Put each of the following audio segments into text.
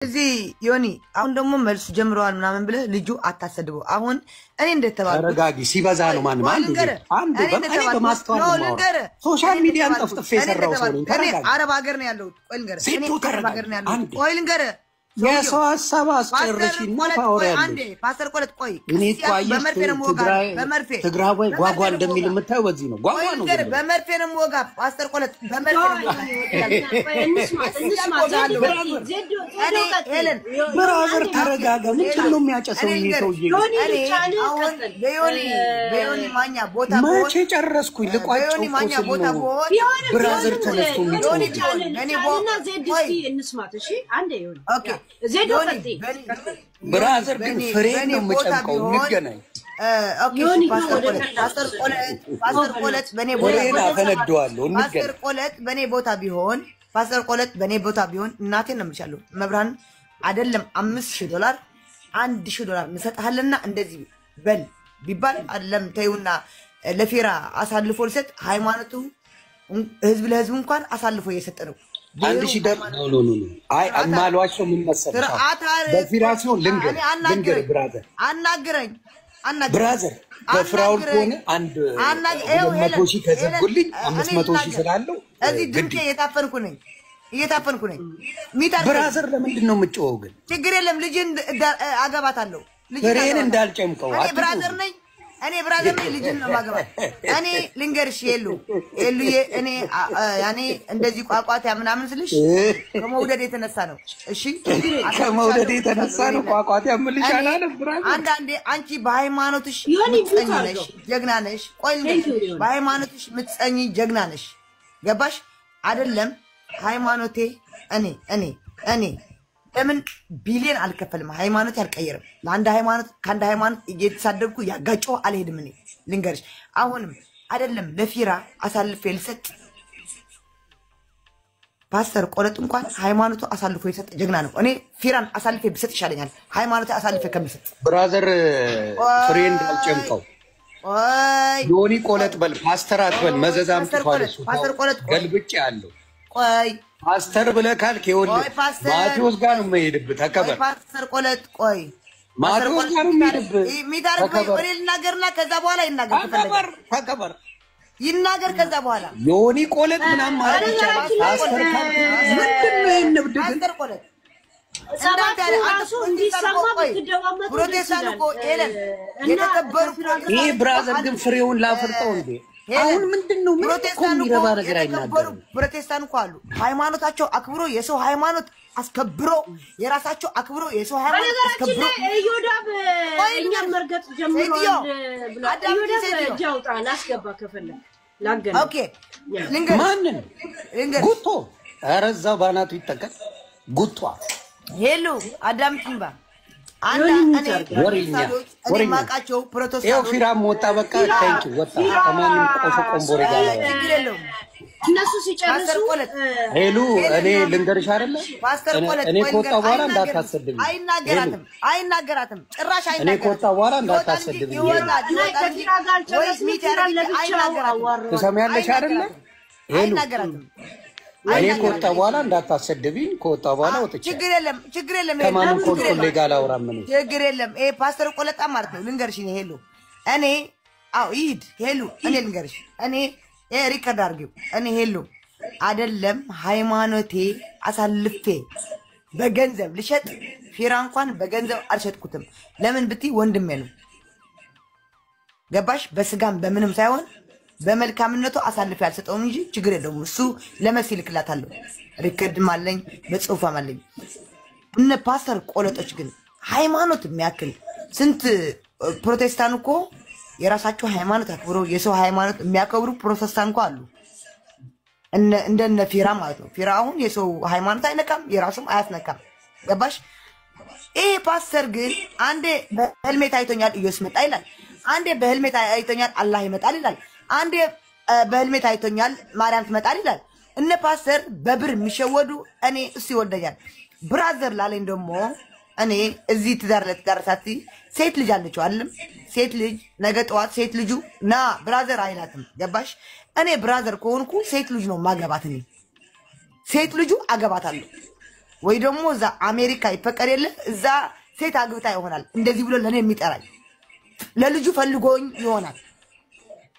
እዚህ ዮኒ አሁን ደግሞ መልስ ጀምሯል ምናምን ብለ ልጁ አታሰድበው አሁን እኔ እንደተባልኩ ተረጋጊ ሲበዛ ነው ማን አንዱ በቃ በማስተዋል ነው ሶሻል ሚዲያን ጠፍጥፍ የሰራው ሰው ነው ተረጋጊ አረብ ሀገር ነው ያለው ቆይ ልንገር እኔ አረብ ሀገር ነው ያለው ቆይ ልንገር የሰው ሐሳብ አስጨርሽና ታወሪያለሽ አንዴ ፓስተር ቆለት ቆይ እኔ በመርፌ ትግራይ ወይ ጓጓ እንደሚል የምታየው በዚህ ነው ጓጓ ነው በመርፌ ነው ወጋ ፓስተር ቆለት በመርፌ ነው ብራዘር ተረጋጋ ምንድነው የሚያጨሰው ይሄ ሰውዬ በዮኒ ማኛ ቦታ መቼ ጨረስኩኝ ልቋጭው ብራዘር ተነስቶ ኦኬ ዜዶ ፈቲ ብራዘር ግን ፍሬ ነው የምጨምቀው እንገናኝ ፓስተር ቆለት በኔ ቦታ ቢሆን እናቴን ነው የምልሻለሁ መብራን አይደለም $5000 $1000 እንሰጣለና እንደዚህ በል ቢባል አይደለም ተይውና ለፊራ አሳልፎ ልሰጥ ሃይማኖቱ ህዝብ ለህዝብ እንኳን አሳልፎ እየሰጠ ነው $1000 ኖ አይ አማሏቸው ምን መሰለህ በፊራሲዮን ልንገር ብራዘር አናግረኝ ብራዘር በፍራውል ሆነ አንድ 100,000 ከዘጉልኝ 500,000 ስላለው እዚህ ድምጤ እየታፈንኩ ነኝ ብራዘር ለምንድን ነው የምትጮኸው ግን ችግር የለም ልጅን አገባታለሁ ፍሬን እንዳልጨምቀው እኔ ብራዘር ነኝ ልጅን ነው ማገባት እኔ ልንገርሽ የሉዬ እኔ ያኔ እንደዚህ ቋቋት ያምናምን ስልሽ ከመውደድ የተነሳ ነው እሺ ከመውደድ የተነሳ ነው ቋቋት ያምልሽ አላለም ብራዘር አንዳንዴ አንቺ በሃይማኖትሽ ምትጸኝ ነሽ ጀግና ነሽ ቆይ በሃይማኖትሽ ምትጸኝ ጀግና ነሽ ገባሽ አይደለም ሃይማኖቴ እኔ ለምን ቢሊየን አልከፈልም ሃይማኖት ያልቀየረም ለአንድ ሃይማኖት ካንድ ሃይማኖት እየተሳደብኩ ያጋጨው አልሄድም እኔ ልንገርሽ አሁንም አይደለም ለፊራ አሳልፌ ልሰጥ ፓስተር ቆለጥ እንኳን ሃይማኖቱ አሳልፎ ይሰጥ ጀግና ነው እኔ ፊራን አሳልፌ ብሰጥ ይሻለኛል ሃይማኖት አሳልፌ ከምሰጥ ብራዘር ፍሬንድ አልጨምቀው ዮኒ ቆለጥ በል ፓስተር አትበል መዘዛም ተፋለሱ ፓስተር ቆለጥ ገልብጭ ያለው ቆይ ፓስተር ብለካል ከወል ማቴዎስ ጋር ነው የምሄድብህ ተከበር ፓስተር ቆለጥ ቆይ ማቴዎስ ጋር ነው የምሄድብህ ሚታረግ ወሬ ልናገርና ከዛ በኋላ ተከበር ይናገር ከዛ በኋላ ዮኒ ቆለጥ ምናምን ማለት ይችላል ፓስተር ምንድነው የነብድ ፓስተር ቆለጥ ይሄ ብራዘር ግን ፍሬውን ላፍርጠው እንዴ አሁን ምንድነው ፕሮቴስታንት ይረባ ነገር አይናገርም ፕሮቴስታንት እኮ አሉ ሃይማኖታቸው አክብሮ የሰው ሃይማኖት አስከብሮ የራሳቸው አክብሮ የሰው ሃይማኖት አስከብሮ እዮዳብ እኛን መርገጥ ጀምሯል ብላ እዮዳብ ጃውጣ ላስገባ ከፈለክ ላገና ኦኬ ማንን ጉቶ አረዛው ባናቱ ይተከል ጉቷ ሄሎ አዳም ኪምባ ወሬኛ ማቃቸው ፕሮቴስታንት ይሄው ፊራም ወጣ በቃ ታንኪ ወጣ ከማንም ቆፎ ቆምቦሬ ጋር እነሱ ሲጨርሱ ሄሉ እኔ ልንገርሽ አይደለ እኔ ኮጣ በኋላ እንዳታሰድኝ አይናገራትም ጭራሽ እኔ ኮጣ በኋላ እንዳታሰድኝ ትሰሚያለሽ አይደለ ሄሉ አይናገራትም እኔ ኮጣ በኋላ እንዳታሰድብኝ ኮጣ በኋላ ወጥቼ ችግር የለም ከማንም ኮልኮሌ ጋር አውራም ነው ችግር የለም ይሄ ፓስተር ቆለጣ ማለት ነው ልንገርሽ ነው ሄሉ እኔ ይሄድ ሄሉ እኔ ልንገርሽ እኔ ሪከርድ አድርጊው እኔ ሄሉ አይደለም ሃይማኖቴ አሳልፌ በገንዘብ ልሸጥ ፊራ እንኳን በገንዘብ አልሸጥኩትም ለምን ብትይ ወንድሜ ነው ገባሽ በስጋም በምንም ሳይሆን በመልካምነቱ አሳልፌ አልሰጠውም እንጂ ችግር የለውም እሱ ለመሲ ልክላታለሁ ሪከርድም አለኝ በጽሁፍም አለኝ እነ ፓስተር ቆለጦች ግን ሃይማኖት የሚያክል ስንት ፕሮቴስታንት እኮ የራሳቸው ሃይማኖት አክብሮ የሰው ሃይማኖት የሚያከብሩ ፕሮቴስታንት እኮ አሉ እንደነ ፊራ ማለት ነው ፊራ አሁን የሰው ሃይማኖት አይነካም የራሱም አያስነካም ገባሽ ይሄ ፓስተር ግን አንዴ በህልሜት አይቶኛል ኢየሱስ መጣ ይላል አንዴ በህልሜት አይቶኛል አላህ ይመጣል ይላል አንዴ በህልሜት አይቶኛል ማርያም ትመጣል ይላል እነ ፓስተር በብር የሚሸወዱ እኔ እሱ ይወደኛል ብራዘር ላለኝ ደግሞ እኔ እዚህ ትዳር ለትዳርሳቲ ሴት ልጅ አለችው አይደለም ሴት ልጅ ነገ ጠዋት ሴት ልጁ ና ብራዘር አይላትም ገባሽ እኔ ብራዘር ከሆንኩ ሴት ልጅ ነው ማገባት እኔ ሴት ልጁ አገባታለሁ ወይ ደግሞ እዛ አሜሪካ ይፈቀድ የለ እዛ ሴት አግብታ ይሆናል እንደዚህ ብሎ ለኔ የሚጠራኝ ለልጁ ፈልጎኝ ይሆናል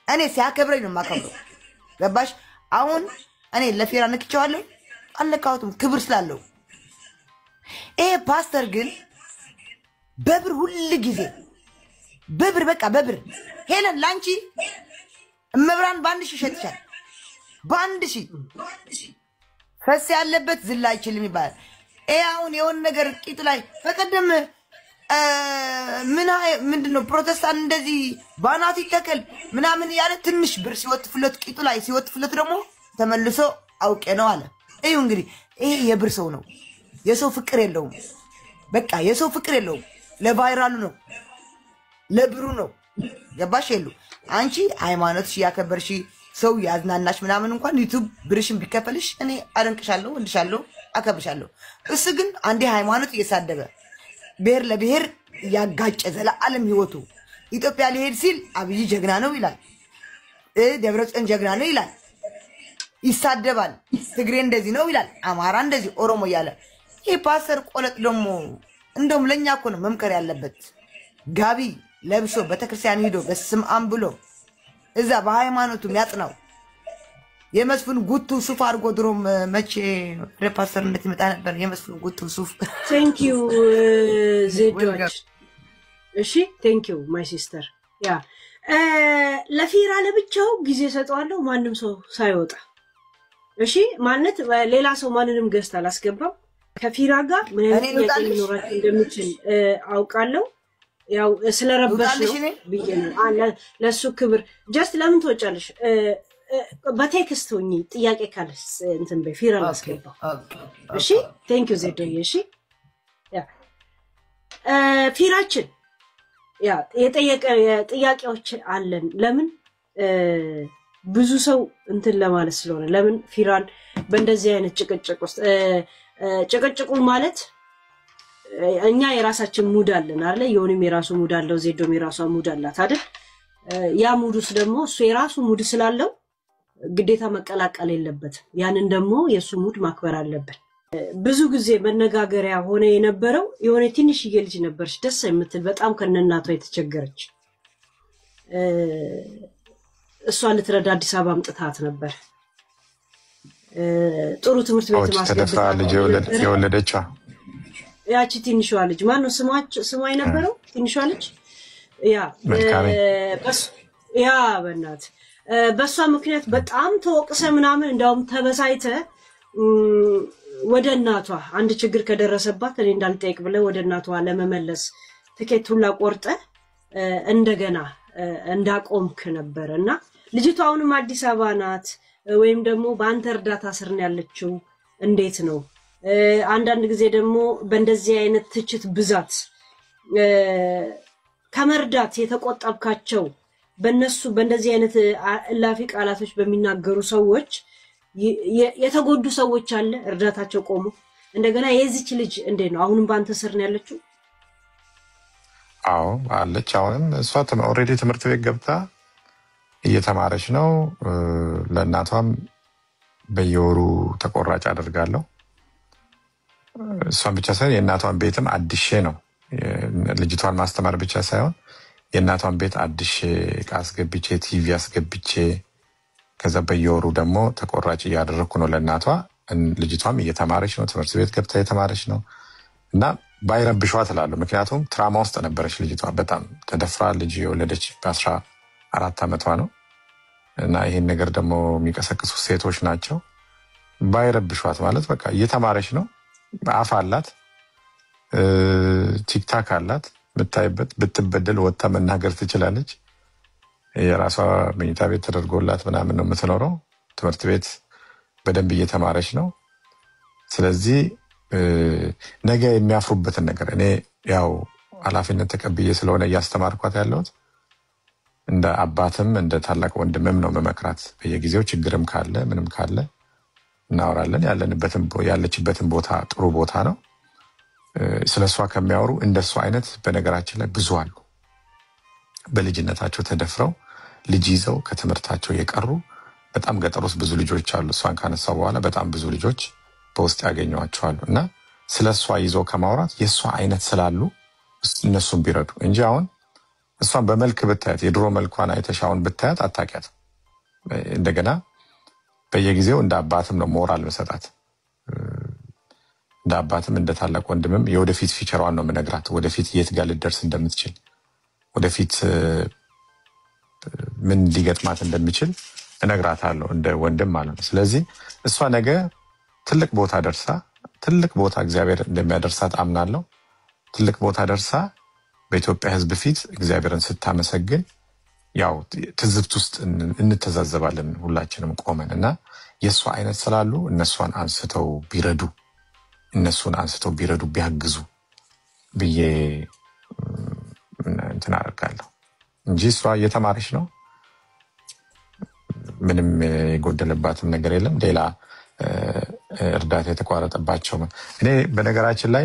እኔ ሲያከብረኝ ነው ማከብረው ገባሽ አሁን እኔ ለፊራ ነክቻለሁ አልነካውትም ክብር ስላለው ፓስተር ግን በብር ሁሉ ጊዜ በብር በቃ በብር ሄለን ላንቺ እመብራን ባንድ ሺህ ሸጥቻል ባንድ ሺህ ፈስ ያለበት ዝላ አይችልም ይባላል አሁን የሆነ ነገር ቂጥ ላይ ፈቀደም ምንድነው ፕሮቴስታንት እንደዚህ ባናት ይተከል ምናምን ያለ ትንሽ ብር ሲወጥፍለት ቂጡ ላይ ሲወጥፍለት ደግሞ ተመልሶ አውቄ ነው አለ እዩ እንግዲህ ይሄ የብር ሰው ነው የሰው ፍቅር የለውም በቃ የሰው ፍቅር የለውም ለቫይራሉ ነው ለብሩ ነው ገባሽ የሉ አንቺ ሃይማኖትሽ ያከበርሽ ሰው ያዝናናሽ ምናምን እንኳን ዩቲዩብ ብርሽን ቢከፈልሽ እኔ አደንቅሻለሁ ወንድሻለሁ አከብርሻለሁ እሱ ግን አንዴ ሃይማኖት እየሳደበ ብሔር ለብሔር ያጋጨ ዘላለም ህይወቱ ኢትዮጵያ ሊሄድ ሲል አብይ ጀግና ነው ይላል ደብረጽዮን ጀግና ነው ይላል ይሳደባል ትግሬ እንደዚህ ነው ይላል አማራ እንደዚህ ኦሮሞ ያለ ይሄ ፓስተር ቆለጥ ደግሞ እንደውም ለኛ እኮ ነው መምከር ያለበት ጋቢ ለብሶ በተክርስቲያን ሄዶ በስም አንብሎ እዛ በሃይማኖቱ ያጽናው የመስፍን ጉቱ ሱፍ አርጎ ድሮም መቼ ፓስተርነት ይመጣ ነበር የመስፍን ጉቱ ሱፍ Thank you ዜዶች እሺ thank you my sister ያ ለፊራ ለብቻው ጊዜ ሰጠዋለሁ ማንንም ሰው ሳይወጣ እሺ ማለት ሌላ ሰው ማንንም ገስት አላስገባም ከፊራ ጋር ምን አይነት ሊኖራት እንደሚችል አውቃለሁ ያው ስለረበሽ ነው ቢገኝ ለሱ ክብር just ለምን ተወጫለሽ በቴክስት ሆኚ ጥያቄ ካለሽ እንትን በፊራ አስገባው እሺ thank you ዜዶዬ እሺ ያ ፊራችን ያ የጠየቀ ጥያቄዎች አለን ለምን ብዙ ሰው እንትን ለማለት ስለሆነ ለምን ፊራን በእንደዚህ አይነት ጭቅጭቅ ውስጥ ጭቅጭቁ ማለት እኛ የራሳችን ሙድ አለን አይደል የሆነም የራሱ ሙድ አለው ዜዶም የራሷ ሙድ አላት አይደል ያ ሙዱስ ደግሞ እሱ የራሱ ሙድ ስላለው ግዴታ መቀላቀል የለበትም ያንን ደግሞ የሱ ሙድ ማክበር አለበት ብዙ ጊዜ መነጋገሪያ ሆነ የነበረው የሆነ ትንሽ ልጅ ነበርሽ ደስ የምትል በጣም ከነናቷ የተቸገረች እሷ ልትረዳ አዲስ አበባ አምጥታት ነበር ጥሩ ትምህርት ቤት ማስገባት ልጅ የወለደች ያቺ ትንሿ ልጅ ማን ነው ስሟ የነበረው ትንሿ ልጅ ያ በእናት በሷ ምክንያት በጣም ተወቅሰ ምናምን እንዳውም ተበሳይተ ወደ እናቷ አንድ ችግር ከደረሰባት እኔ እንዳልጠይቅ ብለ ወደ እናቷ ለመመለስ ትኬት ሁላ ቆርጠ እንደገና እንዳቆምክ ነበርና ልጅቷ አሁንም አዲስ አበባ ናት ወይም ደግሞ በአንተ እርዳታ ስር ነው ያለችው እንዴት ነው አንዳንድ ጊዜ ደግሞ በእንደዚህ አይነት ትችት ብዛት ከመርዳት የተቆጣብካቸው በእነሱ በእንደዚህ አይነት እላፊ ቃላቶች በሚናገሩ ሰዎች የተጎዱ ሰዎች አለ እርዳታቸው ቆሞ እንደገና የዚች ልጅ እንዴት ነው አሁንም በአንተ ስር ነው ያለችው አዎ አለች አሁንም እሷ ኦሬዲ ትምህርት ቤት ገብታ እየተማረች ነው ለእናቷም በየወሩ ተቆራጭ አደርጋለሁ እሷን ብቻ ሳይሆን የእናቷን ቤትም አድሼ ነው ልጅቷን ማስተማር ብቻ ሳይሆን የእናቷን ቤት አድሼ አስገብቼ ቲቪ አስገብቼ ከዛ በየወሩ ደግሞ ተቆራጭ ያደረኩ ነው ለእናቷ ልጅቷም እየተማረች ነው ትምህርት ቤት ገብታ እየተማረች ነው እና ባይረብሽዋ ትላለሁ ምክንያቱም ትራማ ውስጥ ነበረች ልጅቷ በጣም ተደፍራ ልጅ የወለደች በ14 ዓመቷ ነው እና ይሄን ነገር ደግሞ የሚቀሰቅሱ ሴቶች ናቸው ባይረብሽዋት ማለት በቃ እየተማረች ነው አፍ አላት ቲክታክ አላት ምታይበት ብትበደል ወጣ መናገር ትችላለች የራሷ መኝታ ቤት ተደርጎላት ምናምን ነው የምትኖረው ትምህርት ቤት በደንብ እየተማረች ነው ስለዚህ ነገ የሚያፍሩበትን ነገር እኔ ያው ኃላፊነት ተቀብዬ ስለሆነ ያስተማርኳት ያለሁት እንደ አባትም እንደ ታላቅ ወንድምም ነው መመክራት በየጊዜው ችግርም ካለ ምንም ካለ እናወራለን ያለችበትን ቦታ ጥሩ ቦታ ነው ስለሷ ከሚያወሩ እንደሷ አይነት በነገራችን ላይ ብዙ አሉ በልጅነታቸው ተደፍረው ልጅ ይዘው ከትምህርታቸው የቀሩ በጣም ገጠር ውስጥ ብዙ ልጆች አሉ እሷን ካነሳው በኋላ በጣም ብዙ ልጆች በውስጥ ያገኙዋቸዋል እና ስለሷ ይዞ ከማውራት የሷ አይነት ስላሉ እነሱን ቢረዱ እንጂ አሁን እሷን በመልክ ብታያት የድሮ መልኳን አይተሻውን ብታያት አታውቂያት። እንደገና በየጊዜው እንደ አባትም ነው ሞራል መሰጣት፣ እንደ አባትም እንደ ታላቅ ወንድምም የወደፊት ፊቸሯን ነው የምነግራት። ወደፊት የት ጋር ልደርስ እንደምትችል ወደፊት ምን ሊገጥማት እንደሚችል እነግራታለሁ እንደ ወንድም ማለት ነው። ስለዚህ እሷ ነገ ትልቅ ቦታ ደርሳ ትልቅ ቦታ እግዚአብሔር እንደሚያደርሳት አምናለሁ። ትልቅ ቦታ ደርሳ በኢትዮጵያ ሕዝብ ፊት እግዚአብሔርን ስታመሰግን ያው ትዝብት ውስጥ እንተዛዘባለን ሁላችንም ቆመን እና የሷ አይነት ስላሉ እነሱን አንስተው ቢረዱ ቢያግዙ ብዬ እንትን አደርጋለሁ እንጂ እሷ እየተማረች ነው። ምንም የጎደለባትም ነገር የለም። ሌላ እርዳታ የተቋረጠባቸው እኔ በነገራችን ላይ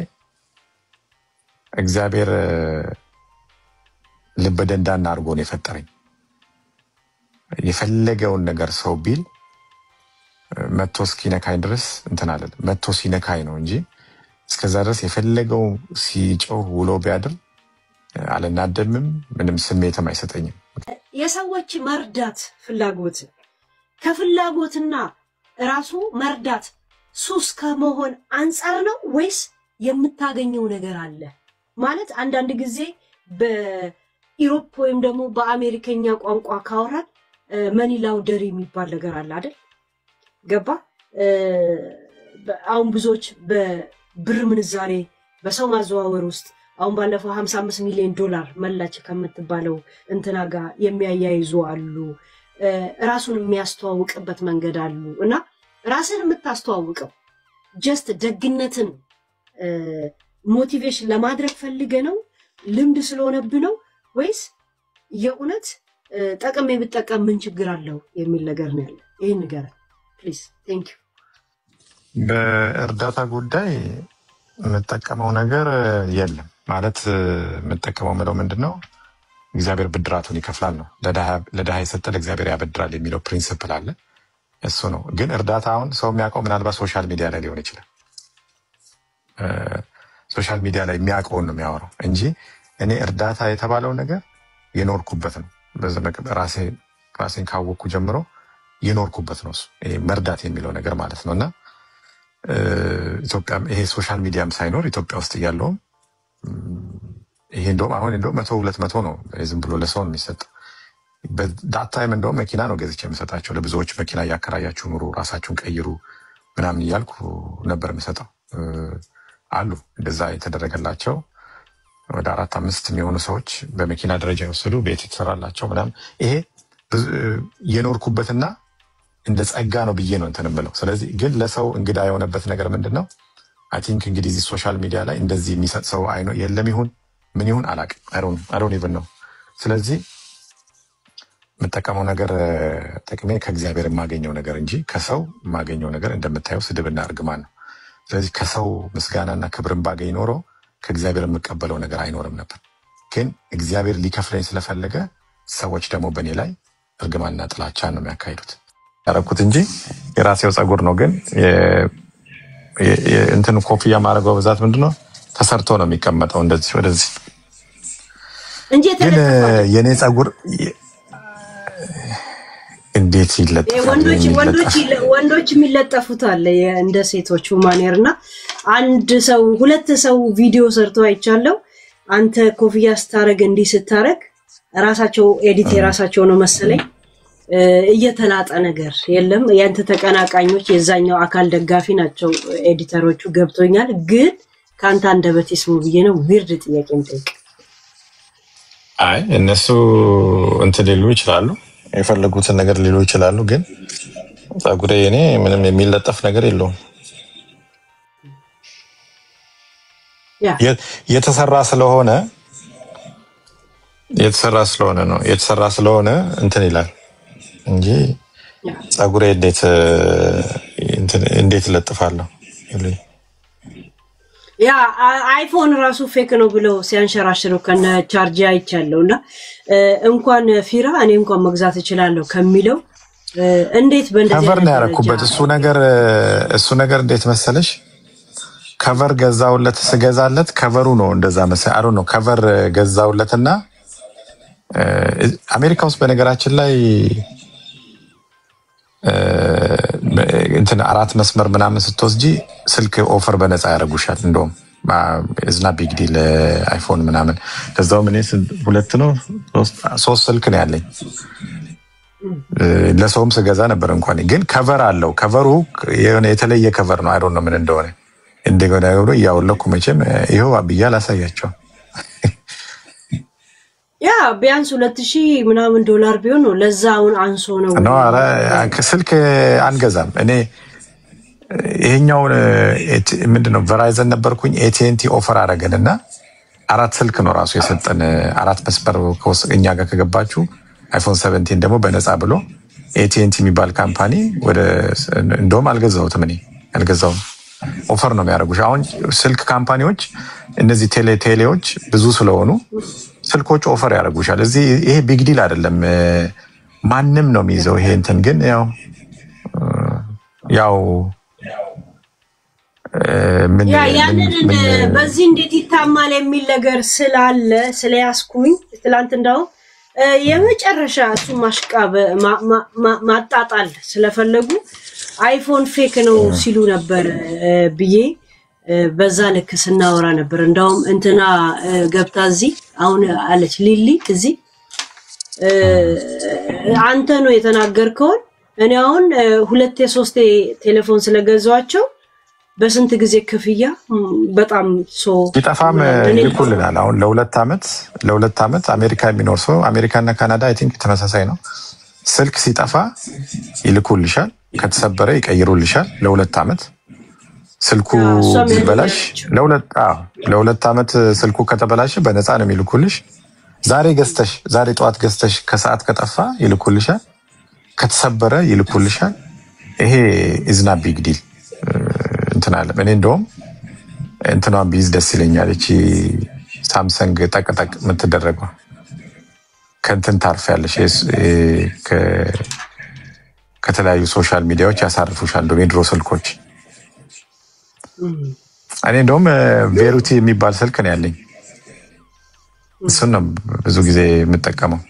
እግዚአብሔር ልበ ደንዳና አድርጎ ነው የፈጠረኝ። የፈለገውን ነገር ሰው ቢል መጥቶ እስኪነካኝ ድረስ እንትን አለ መጥቶ ሲነካኝ ነው እንጂ እስከዛ ድረስ የፈለገው ሲጮህ ውሎ ቢያድር አልናደምም፣ ምንም ስሜትም አይሰጠኝም። የሰዎች መርዳት ፍላጎት ከፍላጎትና ራሱ መርዳት ሱስ ከመሆን አንጻር ነው ወይስ የምታገኘው ነገር አለ? ማለት አንዳንድ ጊዜ በኢሮፕ ወይም ደግሞ በአሜሪካኛ ቋንቋ ካወራን መኒ ላውንደሪ የሚባል ነገር አለ አይደል? ገባ? አሁን ብዙዎች በብር ምንዛሬ በሰው ማዘዋወር ውስጥ አሁን ባለፈው 55 ሚሊዮን ዶላር መላች ከምትባለው እንትና ጋር የሚያያይዙ አሉ። ራሱን የሚያስተዋውቅበት መንገድ አሉ እና ራስን የምታስተዋውቀው ጀስት ደግነትን ሞቲቬሽን ለማድረግ ፈልገ ነው? ልምድ ስለሆነብህ ነው ወይስ የእውነት ጠቅሜ ብጠቀም ምን ችግር አለው የሚል ነገር ነው ያለ? ይሄን ነገር ፕሊዝ። ቴንክ ዩ። በእርዳታ ጉዳይ የምጠቀመው ነገር የለም። ማለት የምጠቀመው ምለው ምንድነው እግዚአብሔር ብድራቱን ይከፍላል ነው። ለድሃ የሰጠ ለእግዚአብሔር ያበድራል የሚለው ፕሪንሲፕል አለ። እሱ ነው። ግን እርዳታውን ሰው የሚያውቀው ምናልባት ሶሻል ሚዲያ ላይ ሊሆን ይችላል። ሶሻል ሚዲያ ላይ የሚያውቀውን ነው የሚያወራው እንጂ እኔ እርዳታ የተባለው ነገር የኖርኩበት ነው። ራሴን ካወቅኩ ጀምሮ የኖርኩበት ነው። ይሄ መርዳት የሚለው ነገር ማለት ነው። እና ኢትዮጵያ ይሄ ሶሻል ሚዲያም ሳይኖር ኢትዮጵያ ውስጥ እያለውም ይሄ እንደውም አሁን እንደውም 100-200 ነው ዝም ብሎ ለሰው የሚሰጠው። በዳት ታይም እንደውም መኪና ነው ገዝቼ የምሰጣቸው ለብዙዎች። መኪና እያከራያችሁ ኑሩ፣ ራሳችሁን ቀይሩ ምናምን እያልኩ ነበር የምሰጠው። አሉ እንደዛ የተደረገላቸው ወደ 4-5 የሚሆኑ ሰዎች በመኪና ደረጃ የወሰዱ ቤት የተሰራላቸው ምናምን። ይሄ የኖርኩበትና እንደ ጸጋ ነው ብዬ ነው እንትን የምለው። ስለዚህ ግን ለሰው እንግዳ የሆነበት ነገር ምንድነው? አይ ቲንክ እንግዲህ እዚህ ሶሻል ሚዲያ ላይ እንደዚህ የሚሰጥ ሰው የለም። ይሁን ምን ይሁን አላውቅም። አይ ዶንት ኢቭን ነው። ስለዚህ የምጠቀመው ነገር ጥቅሜ ከእግዚአብሔር የማገኘው ነገር እንጂ ከሰው የማገኘው ነገር እንደምታየው ስድብና እርግማን ነው። ስለዚህ ከሰው ምስጋናና ክብርን ባገኝ ኖሮ ከእግዚአብሔር የምቀበለው ነገር አይኖርም ነበር። ግን እግዚአብሔር ሊከፍለኝ ስለፈለገ ሰዎች ደግሞ በእኔ ላይ እርግማንና ጥላቻ ነው የሚያካሂዱት። ያረኩት እንጂ የራሴው ጸጉር ነው። ግን እንትን ኮፍያ ማድረገው በዛት ምንድነው ተሰርቶ ነው የሚቀመጠው እንደዚህ ወደዚህ እንጂ ግን የኔ ጸጉር እንዴት ይለጠፋል? ወንዶች የሚለጠፉት አለ እንደ ሴቶቹ ማኔርና አንድ ሰው ሁለት ሰው ቪዲዮ ሰርቶ አይቻለው። አንተ ኮፍያ ስታረግ እንዲህ ስታረግ ራሳቸው ኤዲት የራሳቸው ነው መሰለኝ እየተላጠ ነገር የለም። ያንተ ተቀናቃኞች የዛኛው አካል ደጋፊ ናቸው ኤዲተሮቹ ገብቶኛል። ግን ካንተ አንደበት ይስሙ ብዬ ነው ዊርድ ጥያቄ እንጠይቅ። አይ እነሱ እንትን ሊሉ ይችላሉ፣ የፈለጉትን ነገር ሊሉ ይችላሉ። ግን ጸጉሬ እኔ ምንም የሚለጠፍ ነገር የለውም። የተሰራ ስለሆነ እንትን ይላል እንጂ ጸጉሬ እንዴት ለጥፋለሁ? ያ አይፎን ራሱ ፌክ ነው ብለው ሲያንሸራሽሩ ከነ ቻርጅ አይቻለውና እንኳን ፊራ እኔ እንኳን መግዛት እችላለሁ ከሚለው እንዴት በእንደዚህ ከቨር ነው ያረኩበት። እሱ ነገር እንዴት መሰለሽ ከቨር ገዛውለት ስገዛለት ከቨሩ ነው እንደዛ መሰለኝ አሮ ነው ከቨር ገዛውለትና አሜሪካ ውስጥ በነገራችን ላይ እንትን 4 መስመር ምናምን ስትወስጂ ስልክ ኦፈር በነፃ ያደርጉሻል እንደውም እዝና ቢግ ዲል አይፎን ምናምን ከዛው ምን 2 ነው 3 ስልክ ነው ያለኝ ለሰውም ስገዛ ነበር እንኳን ግን ከቨር አለው ከቨሩ የሆነ የተለየ ከቨር ነው አይዶን ነው ምን እንደሆነ እንደገና ይወሩ ያውለኩ መቼም ይሄው አብያ ላሳያቸው ያ ቢያንስ 2000 ምናምን ዶላር ቢሆን ነው ለዛውን አንሶ ነው ነው አረ ስልክ አንገዛም እኔ ይሄኛው ምንድነው ቨራይዘን ነበርኩኝ AT&T ኦፈር አደረገንና 4 ስልክ ነው ራሱ የሰጠን 4 መስመር ከኛ ጋር ከገባችሁ አይፎን 17 ደግሞ በነፃ ብሎ AT&T የሚባል ካምፓኒ ወደ እንደውም አልገዛውትም እኔ አልገዛውም ኦፈር ነው የሚያደርጉሽ አሁን ስልክ ካምፓኒዎች እነዚህ ቴሌዎች ብዙ ስለሆኑ ስልኮች ኦፈር ያደርጉሻል እዚህ ይሄ ቢግ ዲል አይደለም ማንንም ነው የሚይዘው ይሄ እንትን ግን ያው ምን በዚህ እንዴት ይታማል የሚል ነገር ስላለ ስለያስኩኝ ትላንት እንዳው የመጨረሻ እሱ ማሽቃበ ማጣጣል ስለፈለጉ አይፎን ፌክ ነው ሲሉ ነበር ብዬ በዛ ልክ ስናወራ ነበር እንዳውም እንትና ገብታ እዚህ አሁን አለች ሊሊ እዚህ አንተ ነው የተናገርከው እኔ አሁን 2-3 ቴሌፎን ስለገዛዋቸው በስንት ጊዜ ክፍያ በጣም ይጣፋም ይልኩልናል አሁን ለ2 አመት አሜሪካ የሚኖር ሰው አሜሪካና ካናዳ አይ ቲንክ ተመሳሳይ ነው ስልክ ሲጣፋ ይልኩልሻል ከተሰበረ ይቀይሩልሻል ለ2 አመት ስልኩ ሲበላሽ ለ2 አመት ስልኩ ከተበላሽ በነፃ ነው የሚልኩልሽ ዛሬ ጧት ገዝተሽ ከሰዓት ከጠፋ ይልኩልሻል ከተሰበረ ይልኩልሻል ይሄ ኢዝና ቢግ ዲል እንትናለ እኔ እንደውም እንትናን ቢዝ ደስ ይለኛል እቺ ሳምሰንግ ጠቅጠቅ የምትደረገው ከንትን ታርፊያለሽ ከተለያዩ ሶሻል ሚዲያዎች ያሳርፉሻል በሜድሮ ስልኮች እኔ እንደውም ቬሩቲ የሚባል ስልክ ነው ያለኝ እሱን ነው ብዙ ጊዜ የምጠቀመው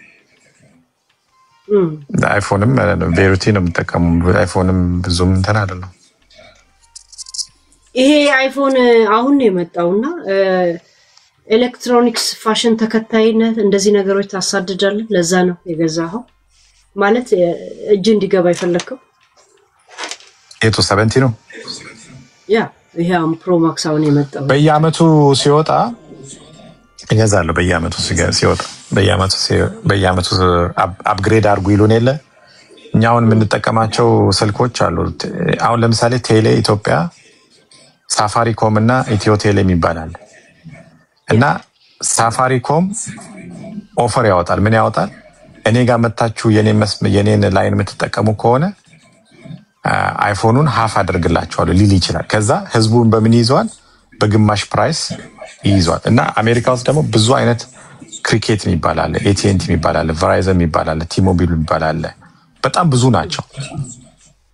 አይፎንም ቬሩቲ ነው የምጠቀመው አይፎንም ብዙም እንትን አይደለም ይሄ አይፎን አሁን ነው የመጣውና ኤሌክትሮኒክስ ፋሽን ተከታይነት እንደዚህ ነገሮች ታሳድዳለ ለዛ ነው የገዛው ማለት እጅ እንዲገባ ይፈልከው ኤቶ 70 ነው ያ ይሄ ፕሮ ማክስ አሁን የመጣው በየአመቱ ሲወጣ ይገዛሉ በየአመቱ ሲወጣ በየአመቱ አፕግሬድ አድርጉ ይሉን የለ እኛውን የምንጠቀማቸው ስልኮች አሉ አሁን ለምሳሌ ቴሌ ኢትዮጵያ ሳፋሪኮም እና ኢትዮ ቴሌ የሚባላል እና ሳፋሪኮም ኦፈር ያወጣል ምን ያወጣል እኔ ጋር መጣችሁ የኔን ላይን የምትጠቀሙ ከሆነ አይፎኑን half አድርግላችኋል ሊል ይችላል ከዛ ህዝቡን በምን ይዟል በግማሽ ፕራይስ ይዟል እና አሜሪካ ውስጥ ደግሞ ብዙ አይነት ክሪኬት የሚባላል AT&T የሚባላል ቨራይዘን የሚባላል ቲሞቢል የሚባላል በጣም ብዙ ናቸው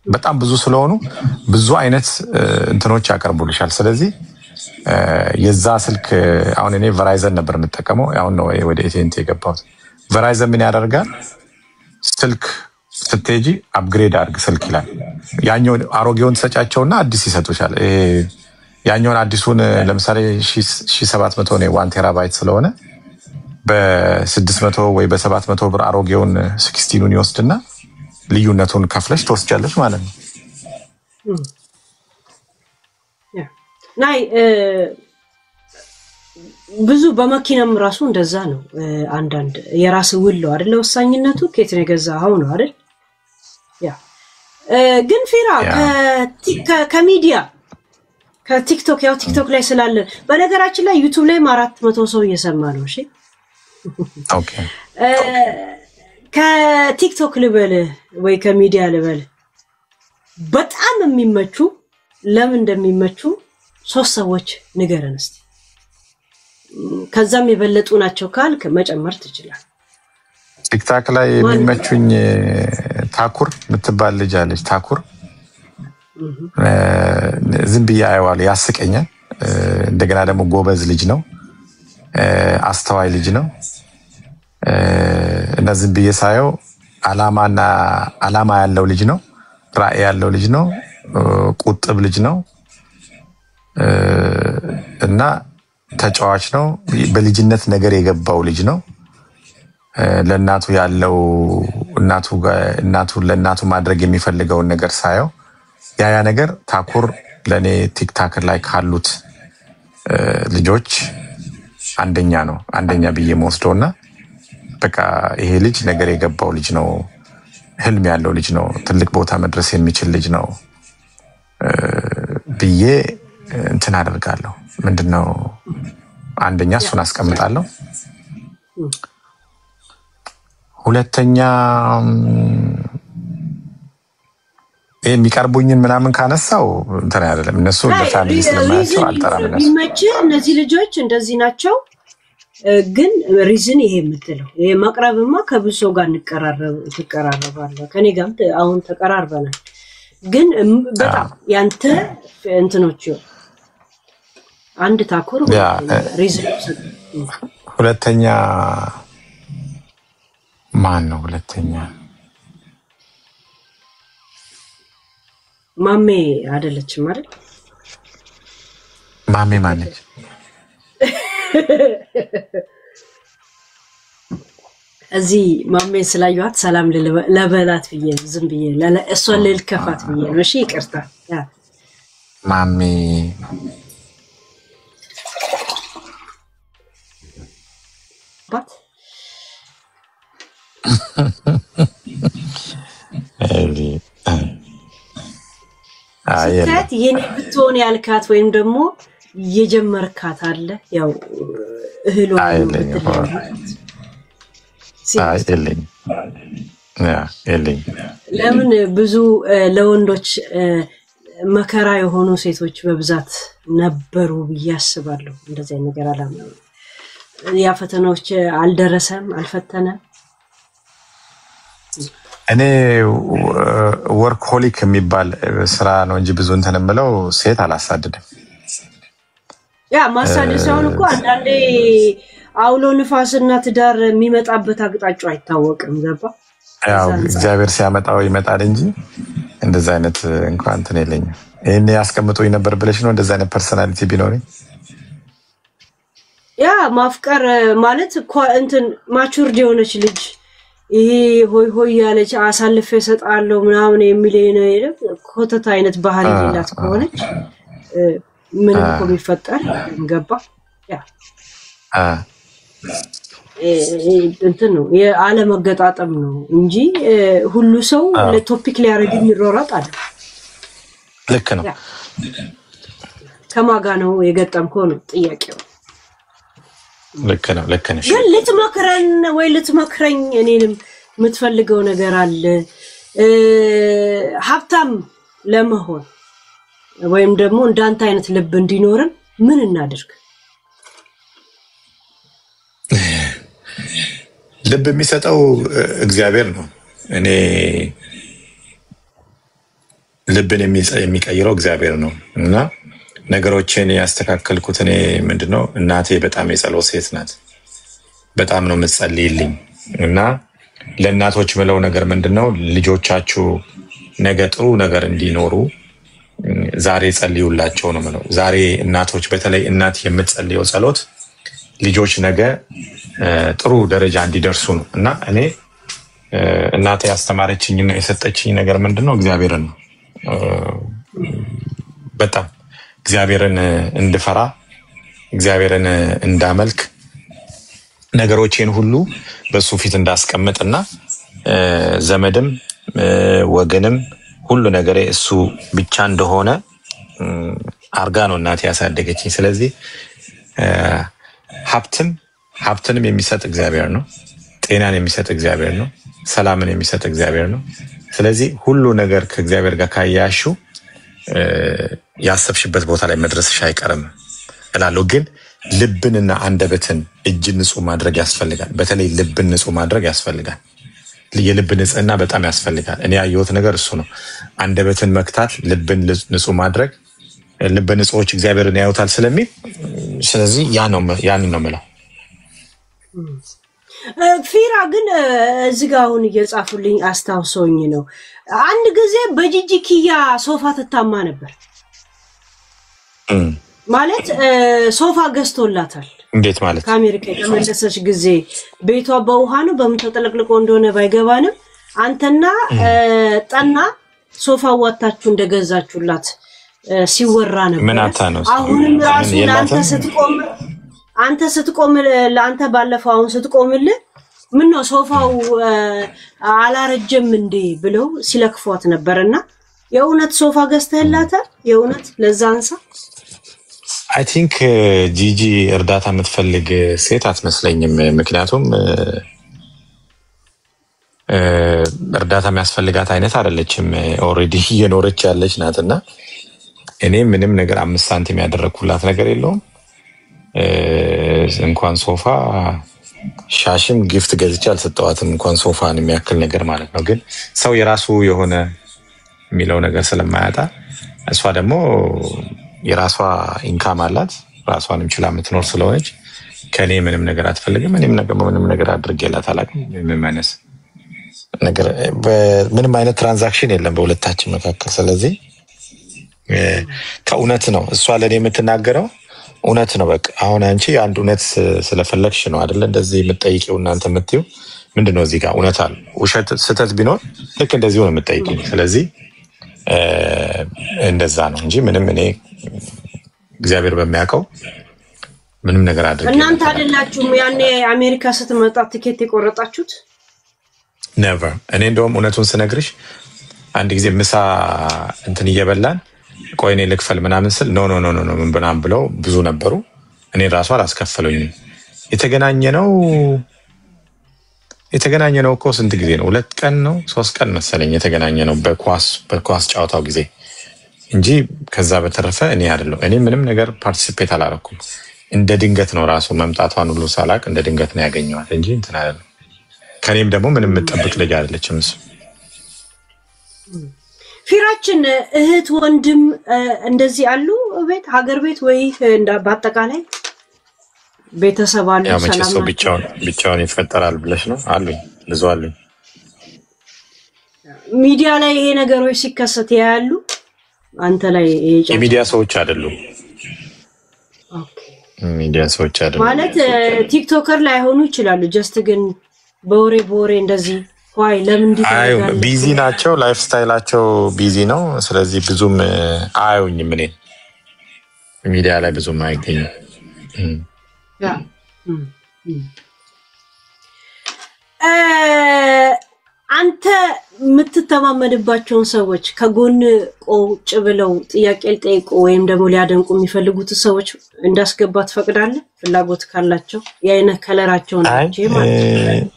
በጣም ብዙ ስለሆኑ ብዙ አይነት እንትኖች ያቀርቡልሻል ስለዚህ የዛ ስልክ አሁን እኔ ቨራይዘን ነበር የምጠቀመው አሁን ነው ወደ AT&T የገባሁት ቨራይዘን ምን ያደርጋል ስልክ ስትጂ አፕግሬድ አድርግ ስልክ ይላል ያኛው አሮጌውን ተሰጫቸውና አዲስ ይሰጡሻል ያኛውን አዲሱን ለምሳሌ 1700 ነው 1 ቴራባይት ስለሆነ በ600 ወይ በ700 ብር አሮጌውን 16ን ይወስድና ልዩነቱን ከፍለሽ ተወስጃለሽ ማለት ነው ያ ናይ ብዙ በመኪናም ራሱ እንደዛ ነው አንዳንድ የራስ ውል አይደል ወሳኝነቱ ከየት ነው የገዛው ነው አይደል ያ ግን ፊራ ከሚዲያ ከቲክቶክ ያው ቲክቶክ ላይ ስላለ በነገራችን ላይ ዩቲዩብ ላይ 400 ሰው እየሰማ ነው እሺ ኦኬ ከቲክቶክ ልበል ወይ ከሚዲያ ልበል በጣም የሚመቹ ለምን እንደሚመቹ 3 ሰዎች ንገረን እስቲ ከዛም የበለጡ ናቸው ካልክ መጨመር ትችላለህ ቲክታክ ላይ የሚመቹኝ ታኩር ምትባል ልጅ አለች ታኩር ዝም ብዬ አየዋለሁ ያስቀኛል እንደገና ደግሞ ጎበዝ ልጅ ነው። አስተዋይ ልጅ ነው። እና ዝም ብዬ ሳየው ዓላማ ያለው ልጅ ነው። ራዕይ ያለው ልጅ ነው። ቁጥብ ልጅ ነው እና ተጫዋች ነው። በልጅነት ነገር የገባው ልጅ ነው። ለእናቱ ያለው ለእናቱ ማድረግ የሚፈልገውን ነገር ሳየው ያ ነገር ታኩር ለእኔ ቲክታክ ላይ ካሉት ልጆች አንደኛ ብዬ መወስደውና በቃ ይሄ ልጅ ነገር የገባው ልጅ ነው። ህልም ያለው ልጅ ነው። ትልቅ ቦታ መድረስ የሚችል ልጅ ነው ብዬ እንትን አደርጋለሁ። ምንድነው አንደኛ እሱን አስቀምጣለሁ። ሁለተኛ የሚቀርቡኝን ምናምን ካነሳው እንትን አይደለም። እነሱ ለፋሚሊ ስለማያቸው አልጠራም። እነዚህ ልጆች እንደዚህ ናቸው። ግን ሪዝን ይሄ የምትለው ይሄ ማቅረብማ ከብዙ ሰው ጋር ትቀራረባለህ። ከኔ ጋር አሁን ተቀራርበናል። ግን በጣም ያንተ እንትኖች አንድ ታኩር ሪዝን ሁለተኛ ማን ነው? ሁለተኛ ማሜ አይደለችም አይደል? ማሜ ማነች? እዚህ ማሜ ስላየኋት ሰላም ለበላት ብዬ ዝም ብዬ እሷን ልልከፋት ብዬ ነው። እሺ ይቅርታ። ማሜ ባት ስታት የኔ ብትሆን ያልካት ወይም ደግሞ የጀመርካት አለ ያው እህሉ ለምን ብዙ ለወንዶች መከራ የሆኑ ሴቶች በብዛት ነበሩ ብዬ አስባለሁ። እንደዚህ ነገር አላምነው። ያ ፈተናዎች አልደረሰም አልፈተነም። እኔ ወርክሆሊክ የሚባል ስራ ነው እንጂ ብዙ እንትን የምለው ሴት አላሳድድም። ያ ማሳደድ ሳይሆን እኮ አንዳንዴ አውሎ ንፋስና ትዳር የሚመጣበት አቅጣጫው አይታወቅም። ገባ? ያው እግዚአብሔር ሲያመጣው ይመጣል እንጂ እንደዛ አይነት እንኳን እንትን የለኝም። እኔ ያስቀምጡኝ ነበር ብለሽ ነው እንደዛ አይነት ፐርሰናሊቲ ቢኖርኝ? ያ ማፍቀር ማለት እንትን ማቹርድ የሆነች ልጅ ይሄ ሆይ ያለች አሳልፈ ሰጣለው ምናምን የሚለኝ ነው አይደል? ኮተት አይነት ባህል ይላት ከሆነች ምን እኮ ቢፈጠር ገባ? ያ እንትን ነው የአለመገጣጠም ነው እንጂ ሁሉ ሰው ለቶፒክ ሊያረግ የሚሮራጥ አይደል? ልክ ነው። ከማጋ ነው የገጠምከው ነው ጥያቄው። ልክ ነው። ልክ ነሽ። ግን ልትመክረኝ እኔንም የምትፈልገው ነገር አለ። ሀብታም ለመሆን ወይም ደግሞ እንዳንተ አይነት ልብ እንዲኖርን ምን እናድርግ? ልብ የሚሰጠው እግዚአብሔር ነው። እኔ ልብን የሚቀይረው እግዚአብሔር ነው እና ነገሮችን ያስተካከልኩት እኔ ምንድነው እናቴ በጣም የጸሎት ሴት ናት። በጣም ነው የምትጸልይልኝ እና ለእናቶች ምለው ነገር ምንድነው ልጆቻችሁ ነገ ጥሩ ነገር እንዲኖሩ ዛሬ ጸልዩላቸው ነው ምለው። ዛሬ እናቶች በተለይ እናት የምትጸልየው ጸሎት ልጆች ነገ ጥሩ ደረጃ እንዲደርሱ ነው እና እኔ እናቴ ያስተማረችኝና የሰጠችኝ ነገር ምንድነው እግዚአብሔርን ነው። በጣም እግዚአብሔርን እንድፈራ እግዚአብሔርን እንዳመልክ ነገሮችን ሁሉ በሱ ፊት እንዳስቀምጥና ዘመድም ወገንም ሁሉ ነገሬ እሱ ብቻ እንደሆነ አርጋ ነው እናቴ ያሳደገችኝ። ስለዚህ ሀብትንም የሚሰጥ እግዚአብሔር ነው። ጤናን የሚሰጥ እግዚአብሔር ነው። ሰላምን የሚሰጥ እግዚአብሔር ነው። ስለዚህ ሁሉ ነገር ከእግዚአብሔር ጋር ካያያሹ ያሰብሽበት ቦታ ላይ መድረስሽ አይቀርም እላለሁ። ግን ልብንና አንደበትን እጅን ንጹህ ማድረግ ያስፈልጋል። በተለይ ልብን ንጹህ ማድረግ ያስፈልጋል። የልብ ንጽህና በጣም ያስፈልጋል። እኔ ያየሁት ነገር እሱ ነው። አንደበትን መክታት፣ ልብን ንጹህ ማድረግ ልበ ንጹሖች እግዚአብሔርን ያዩታል ስለሚል ስለዚህ ያን ነው የምለው። ፊራ ግን እዚህ ጋር አሁን እየጻፉልኝ አስታውሰውኝ ነው አንድ ጊዜ በጂጂ ኪያ ሶፋ ትታማ ነበር ማለት ሶፋ ገዝቶላታል። እንዴት ማለት? ከአሜሪካ የተመለሰች ጊዜ ቤቷ በውሃ ነው በመተጠለቅልቆ እንደሆነ ባይገባንም አንተና ጠና ሶፋ ወጣችሁ እንደገዛችሁላት ሲወራ ነበር። ምን አታ ነው? አሁንም ራሱ አንተ ስትቆም ለአንተ ባለፈው አሁን ስትቆምልህ ምን ነው ሶፋው አላረጀም እንዴ ብለው ሲለክፏት ነበርና የእውነት ሶፋ ገዝተህላታል? የእውነት ለዛ አንሳ I think ጂጂ እርዳታ የምትፈልግ ሴት አትመስለኝም። ምክንያቱም እርዳታ የሚያስፈልጋት አይነት አይደለችም። ኦሬዲ እየኖረች ያለች ናትና እኔ ምንም ነገር 5 ሳንቲም ያደረኩላት ነገር የለውም። እንኳን ሶፋ ሻሽም ጊፍት ገዝቼ አልሰጠዋትም እንኳን ሶፋን የሚያክል ነገር ማለት ነው። ግን ሰው የራሱ የሆነ የሚለው ነገር ስለማያጣ እሷ ደግሞ የራሷ ኢንካም አላት ራሷንም ችላ የምትኖር ስለሆነች ከኔ ምንም ነገር አትፈልግም። ምንም ነገር አድርጌላት አላውቅም። ምንም አይነት ትራንዛክሽን የለም በሁለታችን መካከል። ስለዚህ ከእውነት ነው እሷ ለኔ የምትናገረው እውነት ነው። በቃ አሁን አንቺ አንድ እውነት ስለፈለግሽ ነው አይደል እንደዚህ የምትጠይቂው እናንተ የምትይው ምንድነው እዚህ ጋር እውነት አለ ውሸት ስህተት ቢኖር ልክ እንደዚህ ነው የምትጠይቂኝ። ስለዚህ እንደዛ ነው እንጂ ምንም እኔ እግዚአብሔር በሚያውቀው ምንም ነገር አድርጌ እናንተ አይደላችሁም ያኔ አሜሪካ ስትመጣ ቲኬት የቆረጣችሁት? never እኔ እንደውም እውነቱን ስነግርሽ አንድ ጊዜ ምሳ እንትን እየበላን ቆይ እኔ ልክፈል ምናምን ስል ኖ ምን ብናም ብለው ብዙ ነበሩ። እኔ ራሱ አላስከፈለኝም። የተገናኘነው እኮ ስንት ጊዜ ነው? 2 ቀን ነው 3 ቀን መሰለኝ የተገናኘነው በኳስ ጨዋታው ጊዜ እንጂ ከዛ በተረፈ እኔ አይደለም እኔ ምንም ነገር ፓርቲሲፔት አላረኩም። እንደ ድንገት ነው ራሱ መምጣቷን ሁሉ ሳላቅ እንደ ድንገት ነው ያገኘዋት እንጂ እንትን አይደለም። ከኔም ደግሞ ምንም የምጠብቅ ልጅ አይደለችም እሱ። ፊራችን እህት ወንድም እንደዚህ አሉ ቤት ሀገር ቤት ወይ በአጠቃላይ ቤተሰብ አሉ? ያው መቼ ሰው ብቻውን ይፈጠራል ብለሽ ነው? አሉኝ ብዙ አሉኝ። ሚዲያ ላይ ይሄ ነገሮች ሲከሰት ያያሉ አንተ ላይ የሚዲያ ሰዎች አይደሉም። ኦኬ ሚዲያ ሰዎች አይደሉም ማለት ቲክቶከር ላይ ሆኑ ይችላሉ። ጀስት ግን በወሬ እንደዚህ ዋይ ለምን እንዲታያል ቢዚ ናቸው። ላይፍ ስታይላቸው ቢዚ ነው። ስለዚህ ብዙም አያዩኝም። እኔ ሚዲያ ላይ ብዙም አይገኝም። አንተ የምትተማመንባቸውን ሰዎች ከጎን ቁጭ ብለው ጥያቄ ሊጠይቁ ወይም ደግሞ ሊያደንቁ የሚፈልጉት ሰዎች እንዳስገባ ትፈቅዳለህ? ፍላጎት ካላቸው የአይነት ከለራቸውን ናቸው ማለት ነው።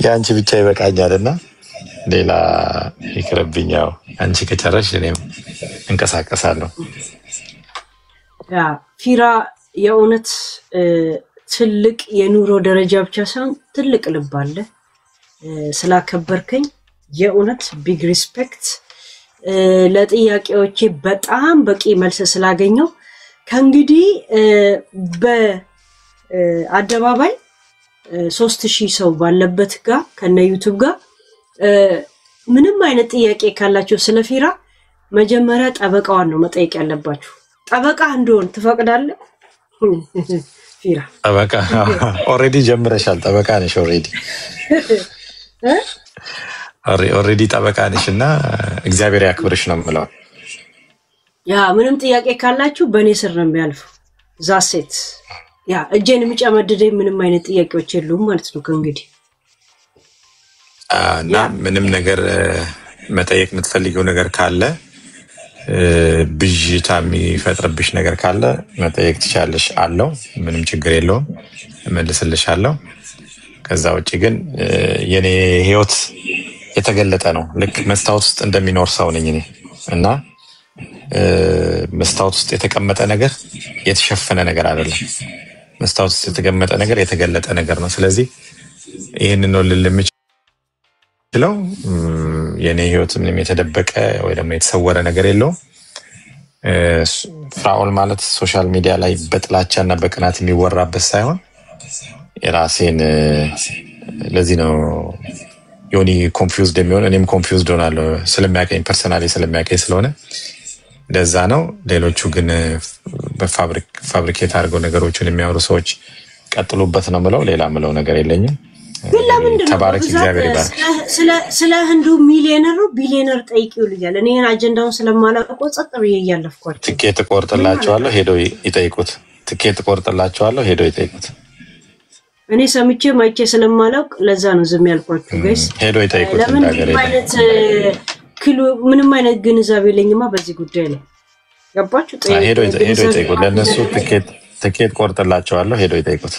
የአንቺ ብቻ ይበቃኛልና ሌላ ይቅርብኛው። አንቺ ከጨረሽ እኔም እንቀሳቀሳለሁ። ፊራ የእውነት ትልቅ የኑሮ ደረጃ ብቻ ሳይሆን ትልቅ ልብ አለ። ስላከበርከኝ የእውነት ቢግ ሪስፔክት። ለጥያቄዎቼ በጣም በቂ መልስ ስላገኘው ከእንግዲህ በአደባባይ 3000 ሰው ባለበት ጋር ከነ ዩቲዩብ ጋር ምንም አይነት ጥያቄ ካላችሁ ስለፊራ መጀመሪያ ጠበቃዋን ነው መጠየቅ ያለባችሁ። ጠበቃ እንደሆን ትፈቅዳለህ? ፊራ ጠበቃ ኦሬዲ ጀምረሻል። ጠበቃ ነሽ ኦሬዲ ጠበቃ ነሽና እግዚአብሔር ያክብርሽ ነው የምለው። ያ ምንም ጥያቄ ካላችሁ በእኔ ስር ነው የሚያልፉ። ዛሴት ያ እጄን የሚጨመድደኝ ምንም አይነት ጥያቄዎች የሉም ማለት ነው ከእንግዲህ። እና ምንም ነገር መጠየቅ የምትፈልጊው ነገር ካለ ብዥታ የሚፈጥርብሽ ነገር ካለ መጠየቅ ትችላለሽ አለው። ምንም ችግር የለውም እመልስልሻለሁ። ከዛ ውጪ ግን የኔ ህይወት የተገለጠ ነው። ልክ መስታወት ውስጥ እንደሚኖር ሰው ነኝ እኔ እና መስታወት ውስጥ የተቀመጠ ነገር የተሸፈነ ነገር አይደለም። መስታወት ውስጥ የተቀመጠ ነገር የተገለጠ ነገር ነው። ስለዚህ ይሄንን ነው ልልምችለው። የኔ ህይወት ምንም የተደበቀ ወይ ደግሞ የተሰወረ ነገር የለውም። ፍራኦል ማለት ሶሻል ሚዲያ ላይ በጥላቻና በቅናት የሚወራበት ሳይሆን የራሴን ለዚህ ነው ዮኒ ኮንፊውዝድ የሚሆን እኔም ኮንፊውዝድ ሆናለሁ ስለሚያቀኝ ፐርሰናሊ ስለሚያቀኝ ስለሆነ ለዛ ነው። ሌሎቹ ግን በፋብሪኬት አድርገው ነገሮችን የሚያወሩ ሰዎች ቀጥሉበት ነው ምለው። ሌላ ምለው ነገር የለኝም። ተባረክ እግዚአብሔር ይባርክ። ስለ ህንዱ ሚሊዮነር ነው ቢሊዮነር ጠይቂው ልያለ እኔ አጀንዳውን ስለማላውቀው ጸጥ ብዬ እያለፍኳቸው ትኬት ቆርጥላቸዋለሁ ሄደው ይጠይቁት። ትኬት ቆርጥላቸዋለሁ ሄደው ይጠይቁት። እኔ ሰምቼ ማይቼ ስለማላውቅ ለዛ ነው ዝም ያልኳችሁ ጋይስ። ሄደው ይጠይቁት። ምንም አይነት ግንዛቤ የለኝማ በዚህ ጉዳይ ላይ ገባችሁ? ሄደው ይጠይቁት። ለነሱ ትኬት ቆርጥላቸዋለሁ ሄደው ይጠይቁት።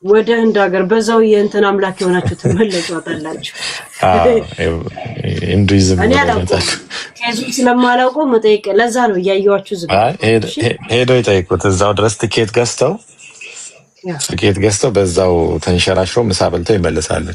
ወደ ህንድ ሀገር በዛው የእንትን አምላክ የሆናችሁ ትመለጫላችሁ። ኢንዱይዝም ከዚህ ስለማላውቀው መጠየቅ ለዛ ነው እያየዋችሁ ዝም ሄደው ይጠይቁት። እዛው ድረስ ትኬት ገዝተው በዛው ተንሸራሽሮ ምሳ በልተው ይመለሳሉ።